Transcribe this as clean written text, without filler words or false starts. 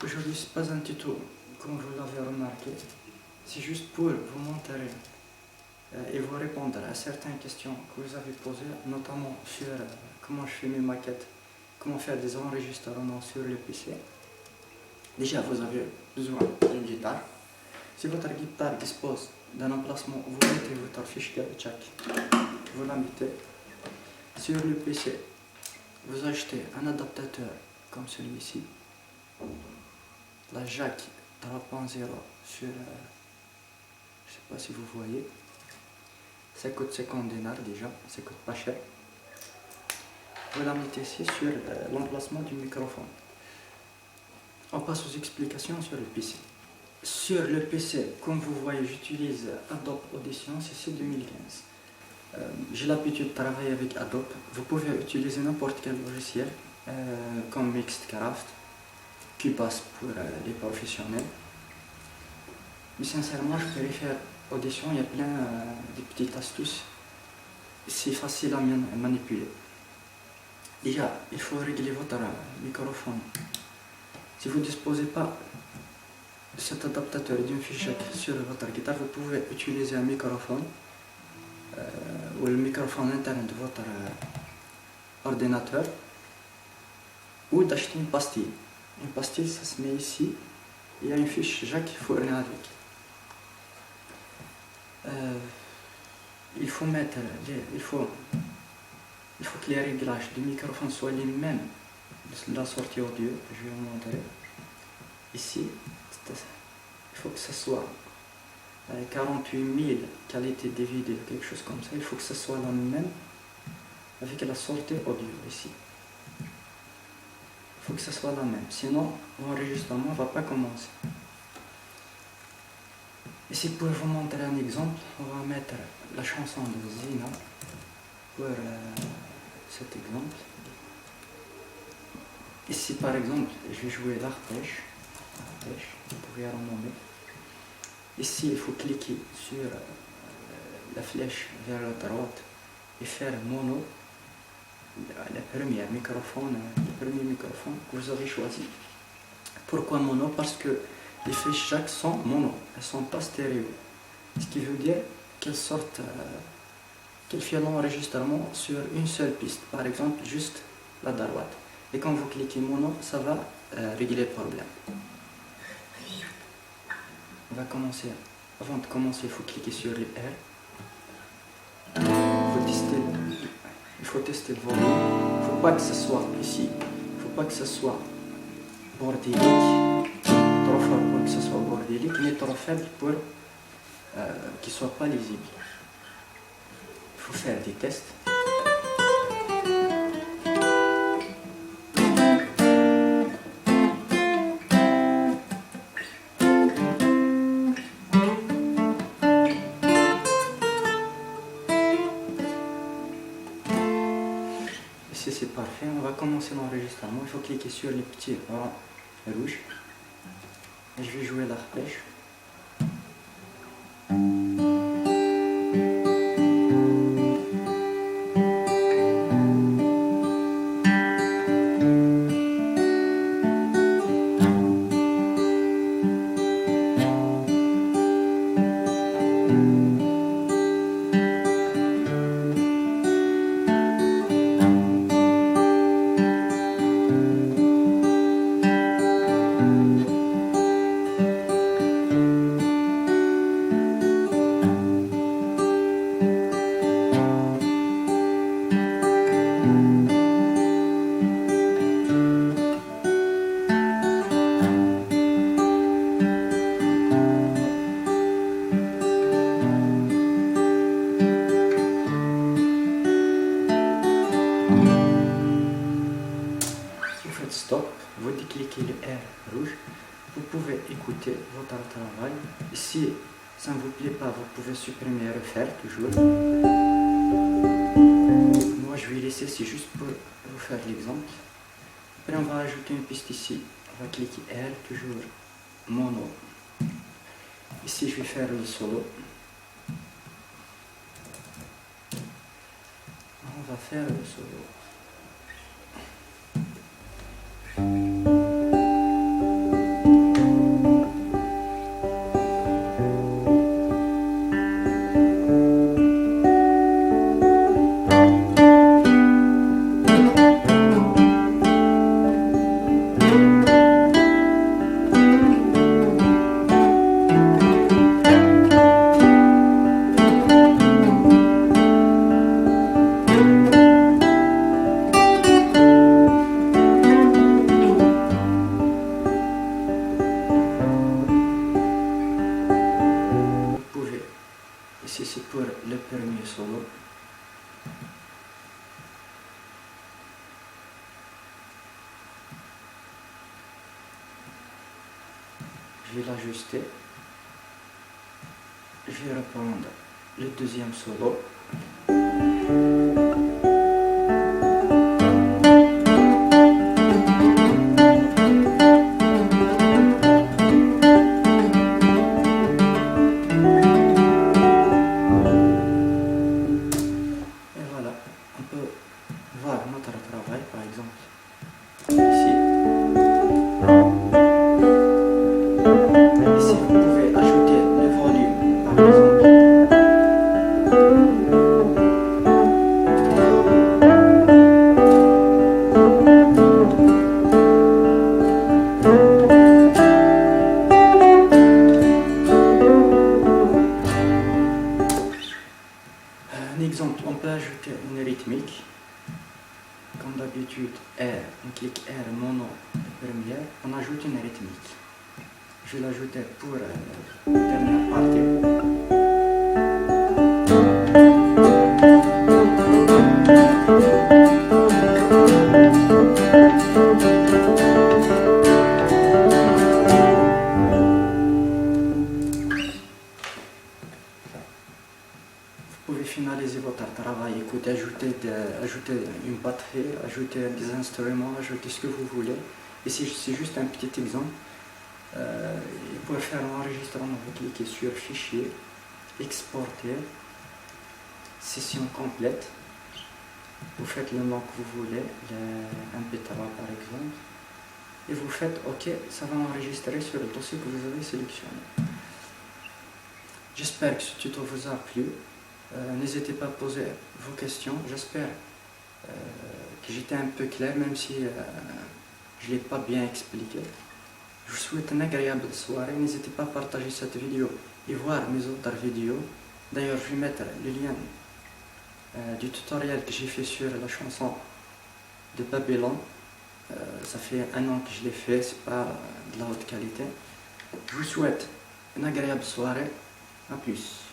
Aujourd'hui, ce n'est pas un tuto, comme vous l'avez remarqué. C'est juste pour vous montrer et vous répondre à certaines questions que vous avez posées, notamment sur comment je fais mes maquettes, comment faire des enregistrements sur le PC. Déjà, vous avez besoin d'une guitare. Si votre guitare dispose d'un emplacement, vous mettez votre fiche jack, vous la mettez. Sur le PC, vous achetez un adaptateur comme celui-ci, la jack 3.0 sur, je ne sais pas si vous voyez, ça coûte 50 dinars déjà, ça coûte pas cher. Vous la mettez ici sur l'emplacement du microphone. On passe aux explications sur le PC. Sur le PC, comme vous voyez, j'utilise Adobe Audition CC 2015. J'ai l'habitude de travailler avec Adobe. Vous pouvez utiliser n'importe quel logiciel comme Mixedcraft, Cubase pour les professionnels. Mais sincèrement, je préfère Audition. Il y a plein de petites astuces. C'est facile à manipuler. Déjà, il faut régler votre microphone. Si vous ne disposez pas de cet adaptateur d'une fiche jack sur votre guitare, vous pouvez utiliser un microphone ou le microphone interne de votre ordinateur, ou d'acheter une pastille. Une pastille, ça se met ici. Il y a une fiche jack fournie avec. Il faut que les réglages du microphone soient les mêmes de la sortie audio. Je vais vous montrer. Ici, il faut que ce soit 48 000 qualité de vidéo, quelque chose comme ça. Il faut que ce soit la même avec la sortie audio ici. Il faut que ce soit la même, sinon l'enregistrement ne va pas commencer. Ici, pour vous montrer un exemple, on va mettre la chanson de Zina pour cet exemple. Ici, par exemple, je vais jouer l'arpège, vous pouvez renommer. Ici, il faut cliquer sur la flèche vers la droite et faire mono, le premier microphone que vous avez choisi. Pourquoi mono? Parce que les fiches jack sont mono, elles ne sont pas stéréo. Ce qui veut dire qu'elles sortent, qu'elles font l'enregistrement sur une seule piste, par exemple juste la droite. Et quand vous cliquez mono, ça va régler le problème. On va commencer. Avant de commencer, il faut cliquer sur le R. Il faut tester le volume. Il ne faut pas que ce soit ici. Il ne faut pas que ce soit bordélique. Trop fort pour que ce soit bordélique, mais trop faible pour qu'il ne soit pas lisible. Il faut faire des tests. Ici c'est parfait, on va commencer l'enregistrement. Il faut cliquer sur les petits rangs rouges. Et je vais jouer l'arpège. Vous faites stop, vous décliquez le R rouge, vous pouvez écouter votre travail. Si ça ne vous plaît pas, vous pouvez supprimer et refaire toujours. Moi je vais laisser, c'est juste pour vous faire l'exemple. Après on va ajouter une piste ici, on va cliquer R, toujours mono. Ici je vais faire le solo. On va faire le solo. c'est pour le premier solo. Je vais l'ajuster. Je vais reprendre le deuxième solo. Notre travail, par exemple ici. Ici vous pouvez ajouter le volume, par exemple. Un exemple, on peut ajouter une rythmique. Comme d'habitude, R, on clique R, mono, première, on ajoute une rythmique. Je vais l'ajouter pour la dernière partie. Vous pouvez finaliser votre travail, écouter, ajouter une batterie, ajouter des instruments, ajouter ce que vous voulez. Ici, c'est juste un petit exemple. Pour faire l'enregistrement, vous cliquez sur Fichier, Exporter, Session complète. Vous faites le nom que vous voulez, le MP3 par exemple. Et vous faites OK, ça va enregistrer sur le dossier que vous avez sélectionné. J'espère que ce tuto vous a plu. N'hésitez pas à poser vos questions. J'espère que j'étais un peu clair, même si je ne l'ai pas bien expliqué. Je vous souhaite une agréable soirée. N'hésitez pas à partager cette vidéo et voir mes autres vidéos. D'ailleurs, je vais mettre le lien du tutoriel que j'ai fait sur la chanson de Babylone. Ça fait 1 an que je l'ai fait, c'est pas de la haute qualité. Je vous souhaite une agréable soirée. À plus.